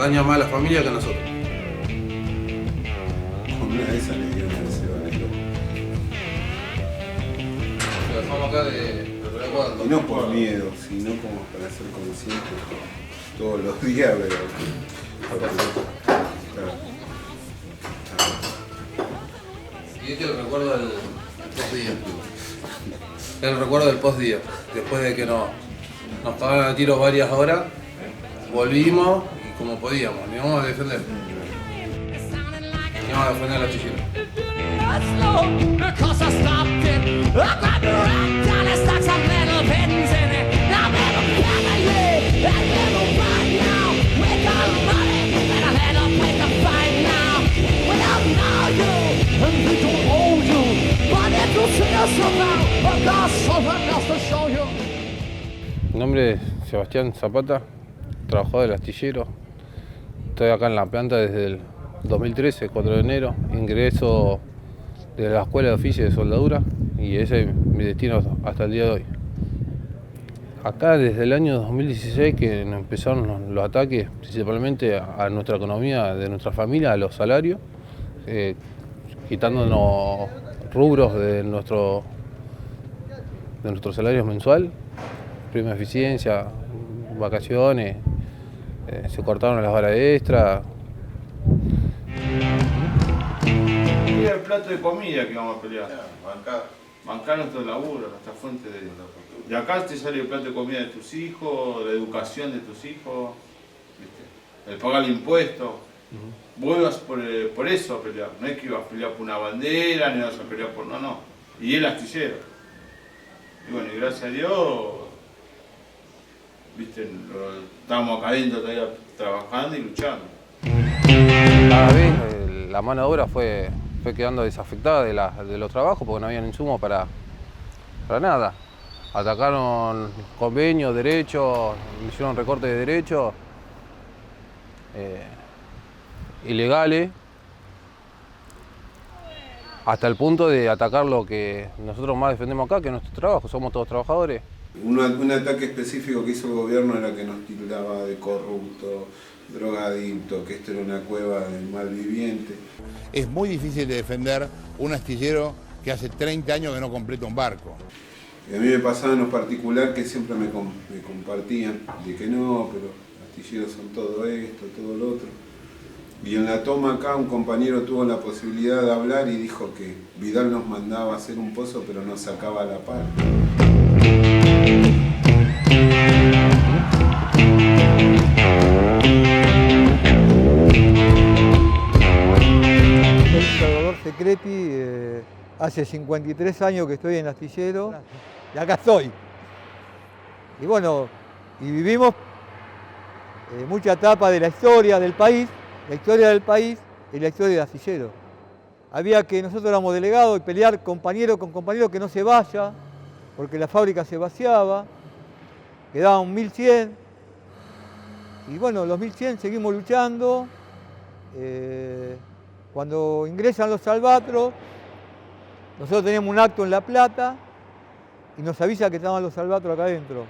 daña más a la familia que a nosotros. Con una de esas le dieron al Sebanero. Lo dejamos acá de recuerdo. Y no por miedo, sino como para ser consciente todos los días, pero... Claro. Y este es el recuerdo del post-día. El recuerdo del post-día. Después de que nos cagaron a tiros varias horas, volvimos y como podíamos, nos íbamos a defender. Íbamos a defender a los chilleros. Mi nombre es Sebastián Zapata, trabajador del astillero. Estoy acá en la planta desde el 2013, 4 de enero. Ingreso de la Escuela de Oficio de Soldadura y ese es mi destino hasta el día de hoy. Acá desde el año 2016 que empezaron los ataques, principalmente a nuestra economía, de nuestra familia, a los salarios, quitándonos rubros de nuestro salario mensual, prima de eficiencia, vacaciones, se cortaron las horas extra. Era el plato de comida que vamos a pelear. Bancar nuestro laburo, nuestra fuente de... De acá te sale el plato de comida de tus hijos, la educación de tus hijos, ¿viste? El pagar el impuesto. Vos ibas por eso a pelear, no es que ibas a pelear por una bandera, ni ibas a pelear por... No. Y el astillero. Y bueno, y gracias a Dios, ¿viste? Estábamos acá adentro todavía trabajando y luchando. Cada vez la mano de obra fue quedando desafectada de los trabajos porque no había insumos para nada. Atacaron convenios, derechos, hicieron recortes de derechos ilegales, hasta el punto de atacar lo que nosotros más defendemos acá, que es nuestro trabajo, somos todos trabajadores. Un ataque específico que hizo el gobierno era que nos tildaba de corrupto, drogadicto, que esto era una cueva del malviviente. Es muy difícil de defender un astillero que hace 30 años que no completa un barco. Y a mí me pasaba en lo particular que siempre me compartían de que no, pero astilleros son todo esto, todo lo otro. Y en la toma acá un compañero tuvo la posibilidad de hablar y dijo que Vidal nos mandaba a hacer un pozo pero nos sacaba la par. Soy Salvador Secreti, hace 53 años que estoy en astillero y acá estoy. Y bueno, y vivimos mucha etapa de la historia del país y la historia del astillero. Había que nosotros éramos delegados y pelear compañero con compañero que no se vaya, porque la fábrica se vaciaba, quedaban 1100. Y bueno, los 1100 seguimos luchando. Cuando ingresan los Salvatros, nosotros teníamos un acto en La Plata y nos avisa que estaban los Salvatros acá adentro.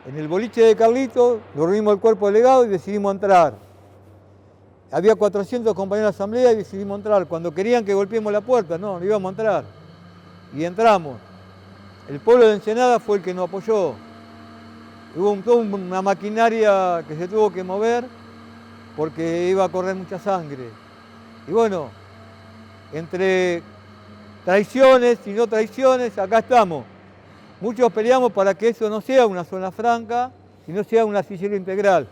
En el boliche de Carlitos, nos reunimos el cuerpo delegado y decidimos entrar. Había 400 compañeros de asamblea y decidimos entrar. Cuando querían que golpeemos la puerta, no íbamos a entrar. Y entramos. El pueblo de Ensenada fue el que nos apoyó. Hubo toda una maquinaria que se tuvo que mover porque iba a correr mucha sangre. Y bueno, entre traiciones y no traiciones, acá estamos. Muchos peleamos para que eso no sea una zona franca, sino sea un astillero integral,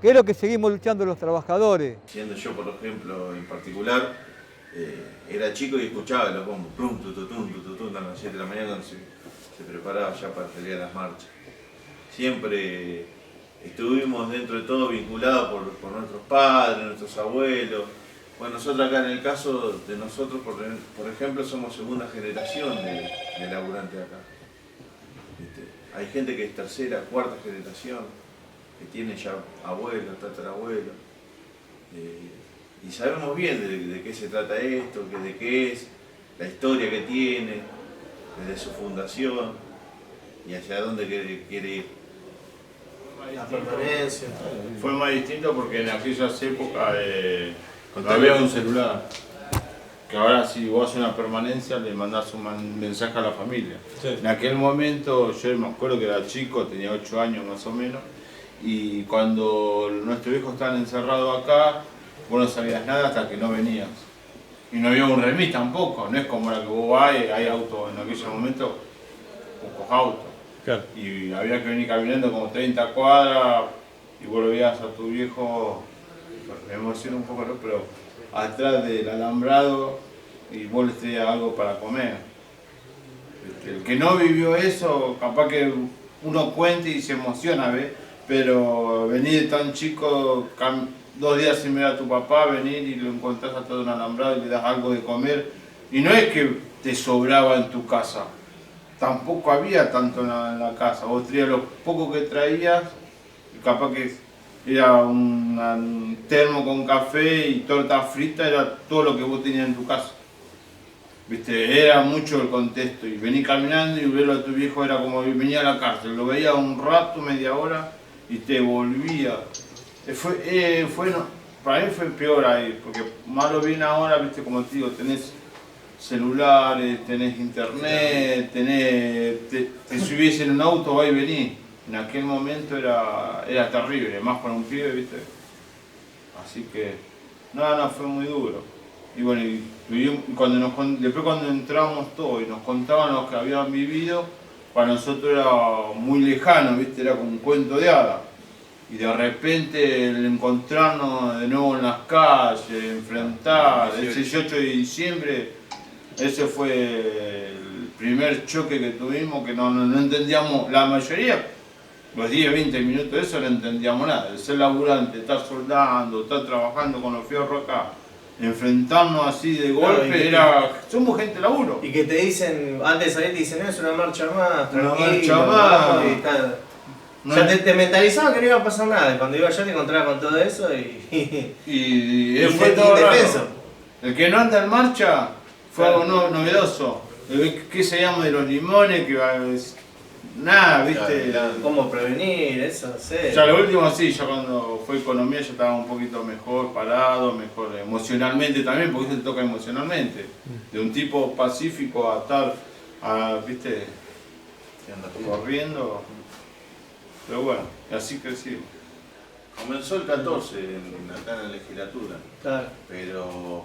que es lo que seguimos luchando los trabajadores. Siendo yo, por ejemplo, en particular, era chico y escuchaba los bombos, plum, tututum, tututum, a las 7 de la mañana cuando se preparaba ya para salir a las marchas. Siempre estuvimos dentro de todo vinculados por nuestros padres, nuestros abuelos. Bueno, nosotros acá en el caso de nosotros, por ejemplo, somos segunda generación de laburantes acá. Hay gente que es tercera, cuarta generación, que tiene ya abuelos, tatarabuelos. Y sabemos bien de qué se trata esto, de qué es, la historia que tiene, desde su fundación y hacia dónde quiere ir. La permanencia. Fue más distinto porque en aquellas épocas no había un celular. Que ahora si vos haces una permanencia le mandás un mensaje a la familia. Sí. En aquel momento yo me acuerdo que era chico, tenía 8 años más o menos, y cuando nuestros hijos estaban encerrados acá, vos no sabías nada hasta que no venías. Y no había un remis tampoco, no es como ahora que vos vas y hay autos, en aquel momento pocos autos. Claro. Y había que venir caminando como 30 cuadras y vos lo veías a tu viejo, me emociona un poco, ¿no? Pero atrás del alambrado y vos le traías algo para comer. El que no vivió eso, capaz que uno cuenta y se emociona, ¿ves? Pero venir de tan chico, 2 días sin ver a tu papá, venir y lo encontrás atrás de un alambrado y le das algo de comer. Y no es que te sobraba en tu casa, tampoco había tanto en la casa. Vos traías lo poco que traías, y capaz que era un termo con café y torta frita, era todo lo que vos tenías en tu casa. ¿Viste? Era mucho el contexto, y venir caminando y verlo a tu viejo era como venía a la cárcel, lo veía un rato, media hora y te volvía. Para mí fue peor ahí, porque más lo bien ahora, ¿viste? Como te digo, tenés celulares, tenés internet, te subís en un auto, va y venís. En aquel momento era terrible, más para un pibe, ¿viste? Así que, no, fue muy duro. Y bueno, después cuando entramos todos y nos contaban lo que habían vivido, para nosotros era muy lejano, ¿viste? Era como un cuento de hadas. Y de repente el encontrarnos de nuevo en las calles, enfrentar, el 18 de diciembre, ese fue el primer choque que tuvimos, que no entendíamos, la mayoría, los 10, 20 minutos de eso no entendíamos nada. El ser laburante, estar soldando, estar trabajando con los fierros acá, enfrentarnos así de golpe, somos gente de laburo. Y que te dicen, antes de salir te dicen, es una marcha más, Una tranquilo, marcha más. O sea, te mentalizaban que no iba a pasar nada, y cuando iba allá te encontraba con todo eso y fue todo indefenso. raro. El que no anda en marcha fue algo novedoso. ¿Qué sabíamos de los limones? Nada, ¿viste? ¿Cómo prevenir? Eso, sí. Ya lo último sí, ya cuando fue economía yo estaba un poquito mejor parado, mejor emocionalmente también, porque eso te toca emocionalmente. De un tipo pacífico a estar, ¿viste? Corriendo. Pero bueno, así crecimos. Comenzó el 14 acá en la legislatura, Claro. pero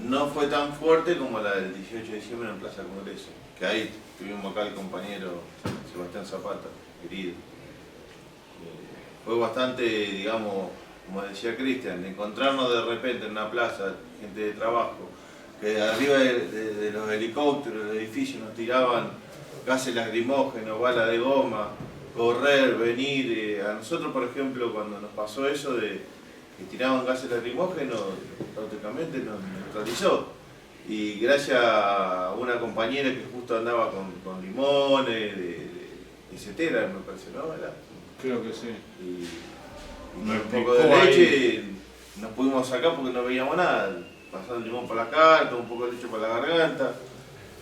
no fue tan fuerte como la del 18 de diciembre en Plaza Congreso, que ahí tuvimos acá el compañero Sebastián Zapata, herido. Fue bastante, digamos, como decía Cristian, encontrarnos de repente en una plaza, gente de trabajo, que de arriba de los helicópteros, del edificio nos tiraban gases lacrimógenos, balas de goma, correr, venir. A nosotros, por ejemplo, cuando nos pasó eso de que tiraban gases lacrimógenos, prácticamente nos neutralizó. Y gracias a una compañera que justo andaba con limones, de cetera, me parece, ¿no? Creo que sí. Y un poco de leche nos pudimos sacar porque no veíamos nada. Pasando el limón por la cara, un poco de leche por la garganta.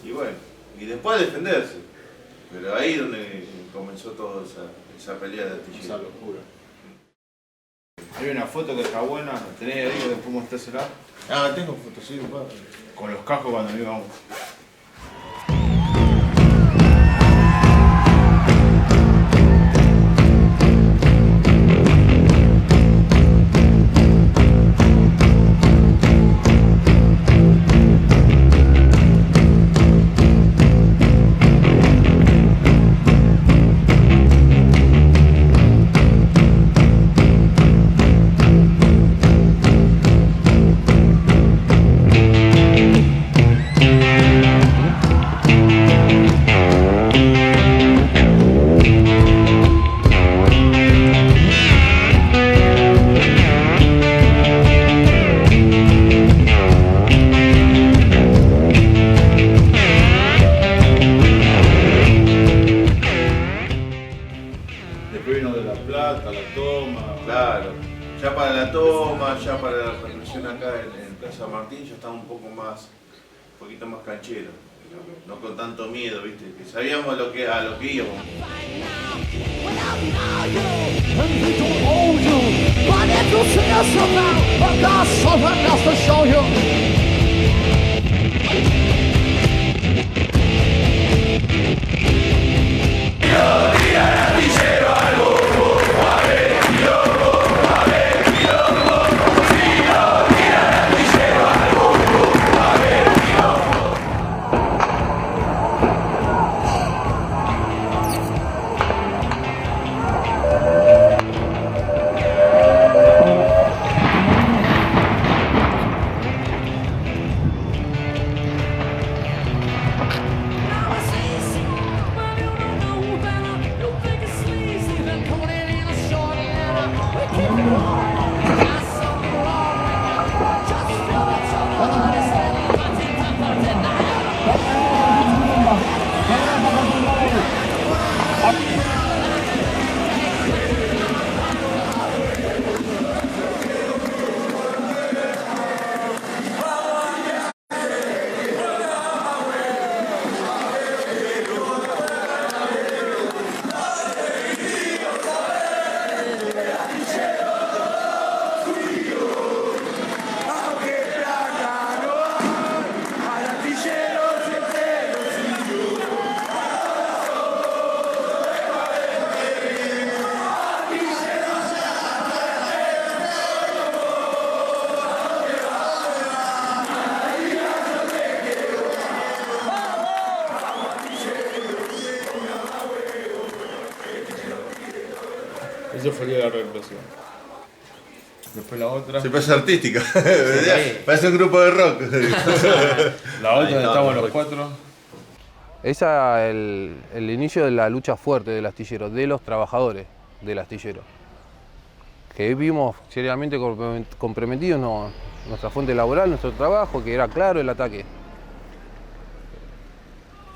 Y bueno, y después defenderse. Pero ahí es donde comenzó toda esa pelea de artillería. Esa locura. Hay una foto que está buena, ¿la tenés ahí que después mostrársela? Tengo fotos, sí, papá. Con los cascos cuando íbamos. Un poquito más canchero, no con tanto miedo, ¿viste? Que sabíamos a lo que íbamos. Eso fue la represión. Después la otra. Se parece artística. Parece un grupo de rock. La otra donde estamos los cuatro. Esa es el inicio de la lucha fuerte del astillero, de los trabajadores del astillero. Que vimos seriamente comprometidos nuestra fuente laboral, nuestro trabajo, que era claro el ataque.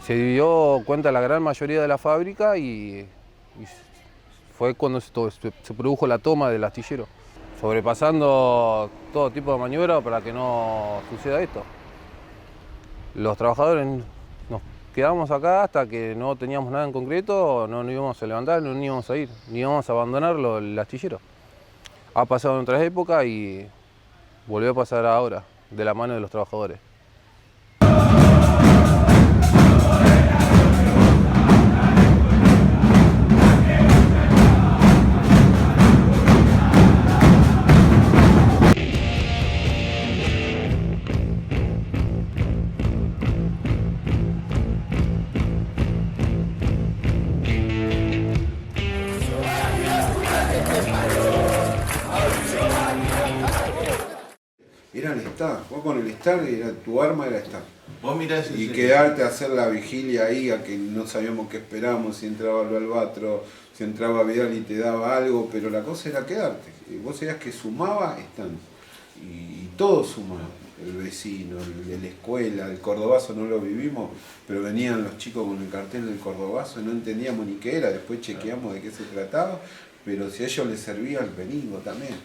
Se dio cuenta la gran mayoría de la fábrica y fue cuando se produjo la toma del astillero, sobrepasando todo tipo de maniobras para que no suceda esto. Los trabajadores nos quedamos acá hasta que no teníamos nada en concreto, no nos íbamos a levantar, no íbamos a ir, ni íbamos a abandonar el astillero. Ha pasado en otras épocas y volvió a pasar ahora, de la mano de los trabajadores. Era el estar, vos con el estar, tu arma era estar. Vos mirás y quedarte a hacer la vigilia ahí, a que no sabíamos qué esperábamos, si entraba el Albatro, si entraba Vidal y te daba algo, pero la cosa era quedarte. Vos sabías que sumaba estando, y todo sumaba. El vecino, el de la escuela, el cordobazo no lo vivimos, pero venían los chicos con el cartel del cordobazo y no entendíamos ni qué era, después chequeamos de qué se trataba, pero si a ellos les servía el penigo también.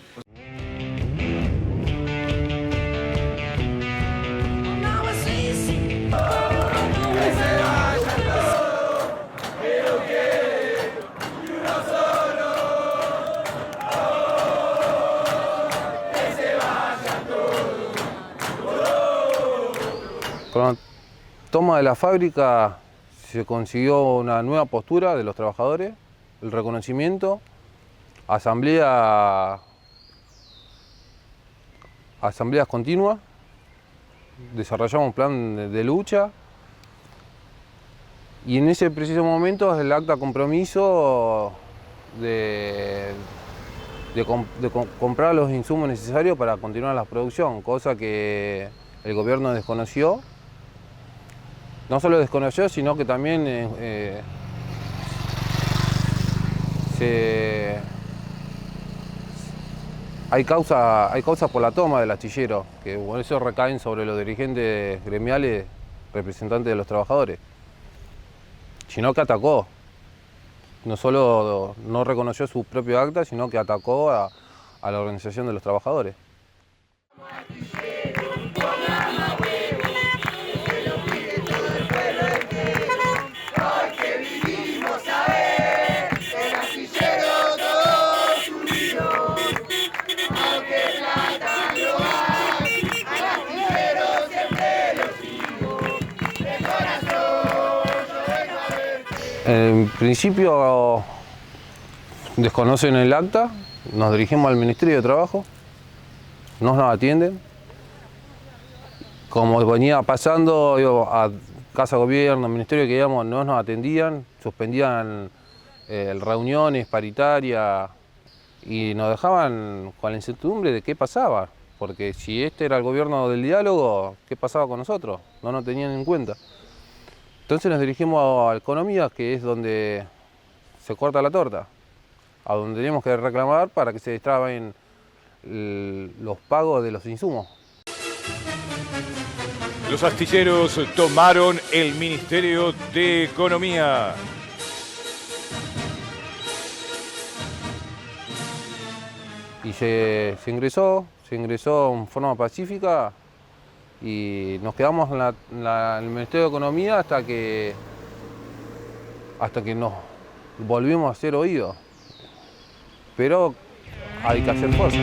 Con la toma de la fábrica se consiguió una nueva postura de los trabajadores, el reconocimiento, asambleas continuas, desarrollamos un plan de lucha y en ese preciso momento es el acta de compromiso de comprar los insumos necesarios para continuar la producción, cosa que el gobierno desconoció. No solo desconoció, sino que también hay causas por la toma del astillero, que por eso recaen sobre los dirigentes gremiales, representantes de los trabajadores, sino que atacó. No solo no reconoció su propio acta, sino que atacó a la organización de los trabajadores. Hoy que vinimos a ver el astillero. En principio desconocen el acta, nos dirigimos al Ministerio de Trabajo, no nos atienden. Como venía pasando a Casa de Gobierno, Ministerio que íbamos, no nos atendían, suspendían reuniones paritarias y nos dejaban con la incertidumbre de qué pasaba, porque si este era el gobierno del diálogo, ¿qué pasaba con nosotros? No nos tenían en cuenta. Entonces nos dirigimos a Economía, que es donde se corta la torta, a donde teníamos que reclamar para que se destraben los pagos de los insumos. Los astilleros tomaron el Ministerio de Economía. Y se ingresó en forma pacífica y nos quedamos en el Ministerio de Economía hasta que nos volvimos a hacer oídos. Pero hay que hacer fuerza.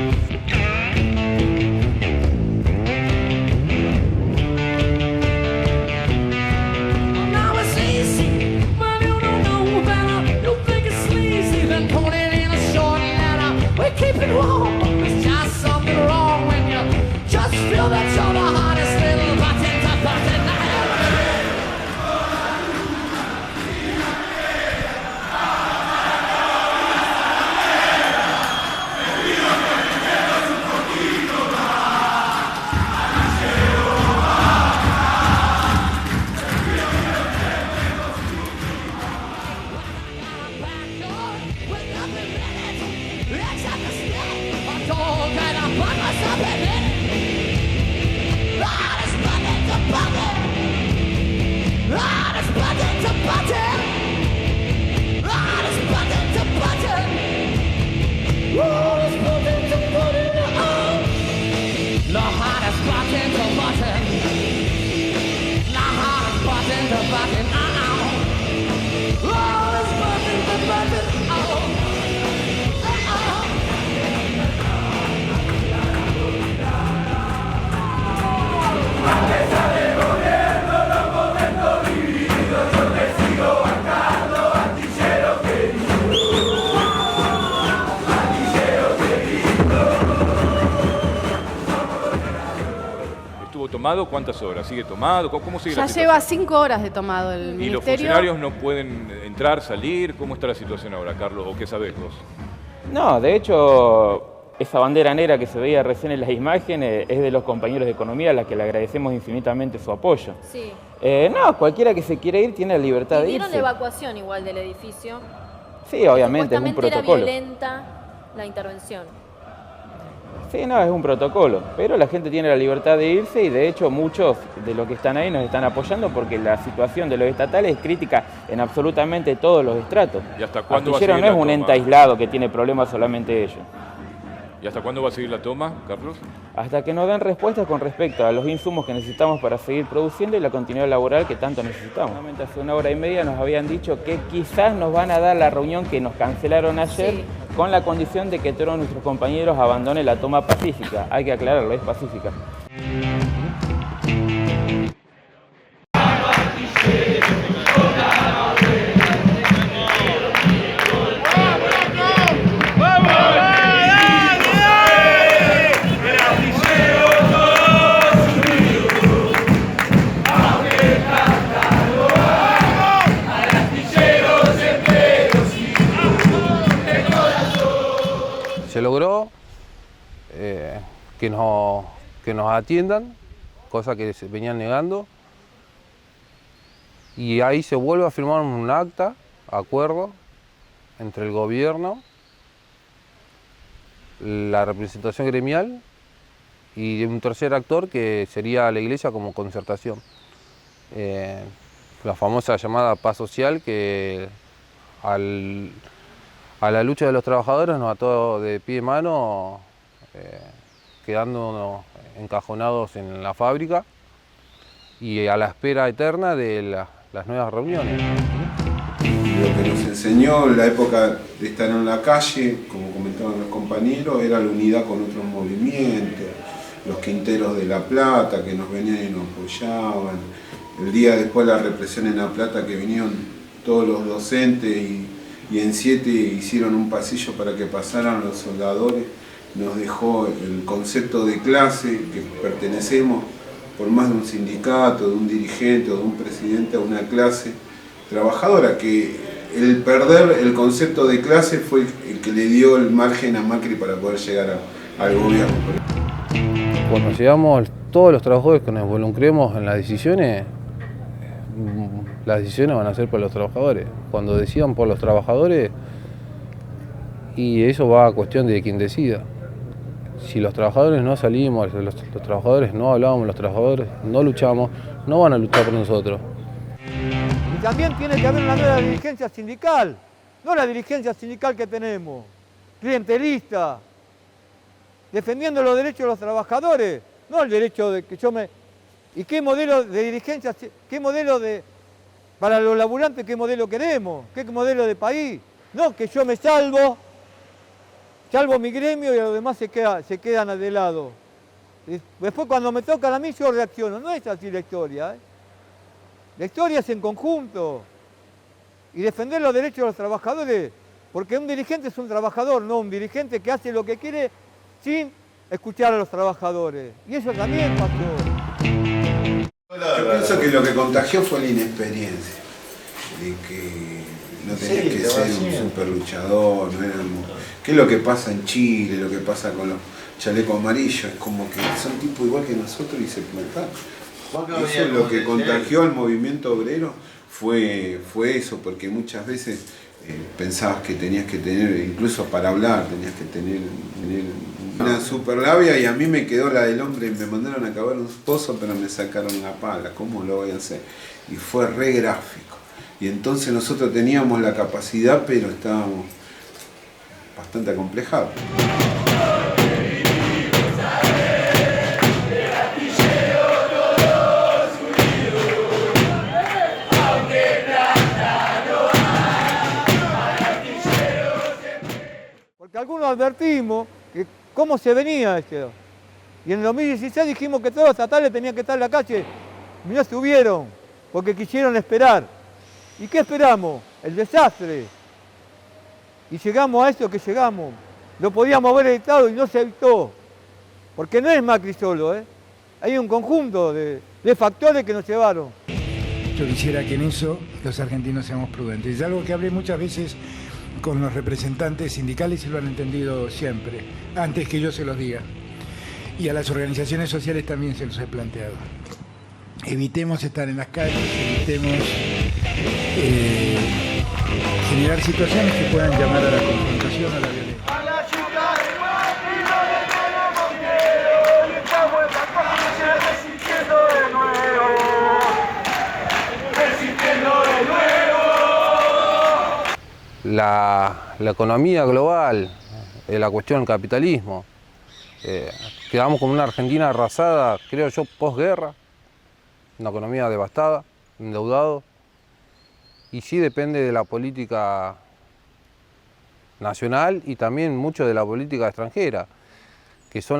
¿Tomado? ¿Cuántas horas? ¿Sigue tomado? ¿Cómo sigue la situación? Ya lleva 5 horas de tomado el ministerio. ¿Y los funcionarios no pueden entrar, salir? ¿Cómo está la situación ahora, Carlos? ¿O qué sabés vos? No, de hecho, esa bandera negra que se veía recién en las imágenes es de los compañeros de Economía a la que le agradecemos infinitamente su apoyo. Sí. No, cualquiera que se quiera ir tiene la libertad de irse. ¿Pidieron la evacuación igual del edificio? Sí, obviamente, es un protocolo. Era violenta la intervención. Sí, no, es un protocolo, pero la gente tiene la libertad de irse y de hecho muchos de los que están ahí nos están apoyando porque la situación de los estatales es crítica en absolutamente todos los estratos. ¿Y hasta cuándo va a seguir seguir no la es un toma? ente aislado que tiene problemas solamente ellos. ¿Y hasta cuándo va a seguir la toma, Carlos? Hasta que nos den respuestas con respecto a los insumos que necesitamos para seguir produciendo y la continuidad laboral que tanto necesitamos. Solamente hace 1 hora y media nos habían dicho que quizás nos van a dar la reunión que nos cancelaron ayer, sí, con la condición de que todos nuestros compañeros abandonen la toma pacífica. Hay que aclararlo, es pacífica. Se logró que nos atiendan, cosa que se venían negando, y ahí se vuelve a firmar un acta, acuerdo, entre el gobierno, la representación gremial y un tercer actor que sería la iglesia como concertación. La famosa llamada paz social que a la lucha de los trabajadores nos ató de pie y mano, quedándonos encajonados en la fábrica y a la espera eterna de las nuevas reuniones. Lo que nos enseñó la época de estar en la calle, como comentaban los compañeros, era la unidad con otros movimientos, los quinteros de La Plata que nos venían y nos apoyaban, el día después de la represión en La Plata que vinieron todos los docentes y en 7 hicieron un pasillo para que pasaran los soldadores. Nos dejó el concepto de clase, que pertenecemos por más de un sindicato, de un dirigente o de un presidente a una clase trabajadora, que el perder el concepto de clase fue el que le dio el margen a Macri para poder llegar al gobierno. Cuando llegamos todos los trabajadores que nos involucremos en las decisiones van a ser por los trabajadores. Cuando decidan por los trabajadores, y eso va a cuestión de quien decida. Si los trabajadores no salimos, los trabajadores no hablamos, los trabajadores no luchamos, no van a luchar por nosotros. Y también tiene que haber una nueva dirigencia sindical, no la dirigencia sindical que tenemos, clientelista, defendiendo los derechos de los trabajadores, no el derecho de que yo me... ¿Y qué modelo de dirigencia, qué modelo de... para los laburantes, qué modelo queremos, qué modelo de país? No, que yo me salvo mi gremio y los demás se quedan de lado. Después cuando me tocan a mí yo reacciono, no es así la historia. La historia es en conjunto. Y defender los derechos de los trabajadores, porque un dirigente es un trabajador, no un dirigente que hace lo que quiere sin escuchar a los trabajadores. Y eso también pasó. Yo pienso que lo que contagió fue la inexperiencia, de que no tenías que ser un super luchador, no éramos... ¿Qué es lo que pasa en Chile, lo que pasa con los chalecos amarillos? Es como que son tipos igual que nosotros y se plantaron. Eso es lo que contagió al movimiento obrero, fue eso, porque muchas veces pensabas que tenías que tener, incluso para hablar, tenías que tener una super labia, y a mí me quedó la del hombre, me mandaron a cavar un pozo pero me sacaron la pala, ¿cómo lo voy a hacer? Y fue re gráfico. Y entonces nosotros teníamos la capacidad, pero estábamos bastante acomplejados. Porque algunos advertimos que cómo se venía esto. Y en el 2016 dijimos que todos los estatales tenían que estar en la calle. Y no estuvieron, porque quisieron esperar. ¿Y qué esperamos? El desastre. Y llegamos a esto que llegamos. Lo podíamos haber evitado y no se evitó. Porque no es Macri solo, ¿eh? Hay un conjunto de factores que nos llevaron. Yo quisiera que en eso los argentinos seamos prudentes. Es algo que hablé muchas veces con los representantes sindicales y lo han entendido siempre, antes que yo se los diga. Y a las organizaciones sociales también se los he planteado. Evitemos estar en las calles, evitemos generar situaciones que puedan llamar a la confrontación, a la violencia. La economía global, la cuestión del capitalismo. Quedamos con una Argentina arrasada, creo yo, posguerra, una economía devastada, endeudado, y sí depende de la política nacional y también mucho de la política extranjera, que son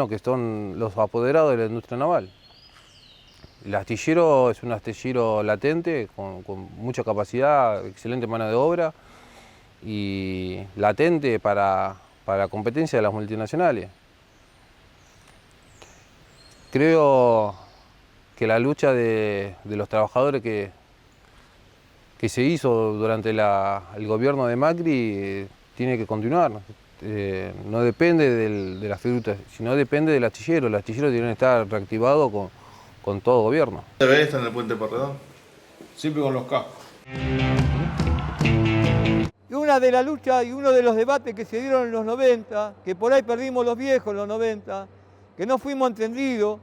los apoderados de la industria naval. El astillero es un astillero latente, con mucha capacidad, excelente mano de obra, y latente para la competencia de las multinacionales. Creo que la lucha de los trabajadores que se hizo durante el gobierno de Macri tiene que continuar. No depende de las figuras, sino depende del astillero. El astillero tiene que estar reactivado con todo gobierno. ¿Debe estar en el puente Porredón? Siempre con los cascos. Y una de las luchas y uno de los debates que se dieron en los 90, que por ahí perdimos los viejos en los 90, que no fuimos entendidos,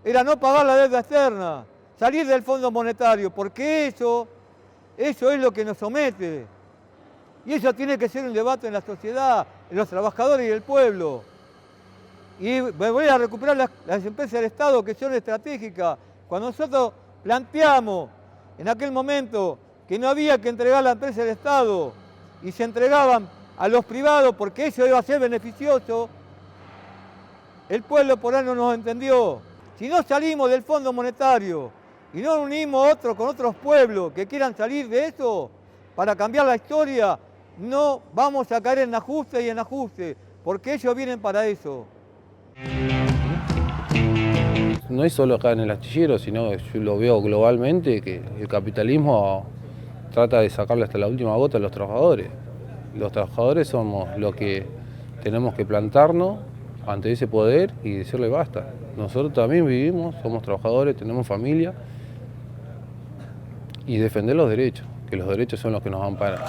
era no pagar la deuda externa, salir del Fondo Monetario, porque eso es lo que nos somete. Y eso tiene que ser un debate en la sociedad, en los trabajadores y el pueblo. Y me voy a recuperar las empresas del Estado que son estratégicas. Cuando nosotros planteamos en aquel momento que no había que entregar la empresa del Estado y se entregaban a los privados porque eso iba a ser beneficioso, el pueblo por ahí no nos entendió. Si no salimos del Fondo Monetario y no unimos con otros pueblos que quieran salir de eso, para cambiar la historia, no vamos a caer en ajuste y en ajuste, porque ellos vienen para eso. No es solo acá en el astillero, sino que yo lo veo globalmente, que el capitalismo trata de sacarle hasta la última gota a los trabajadores. Los trabajadores somos los que tenemos que plantarnos ante ese poder y decirle basta. Nosotros también vivimos, somos trabajadores, tenemos familia, y defender los derechos, que los derechos son los que nos amparan.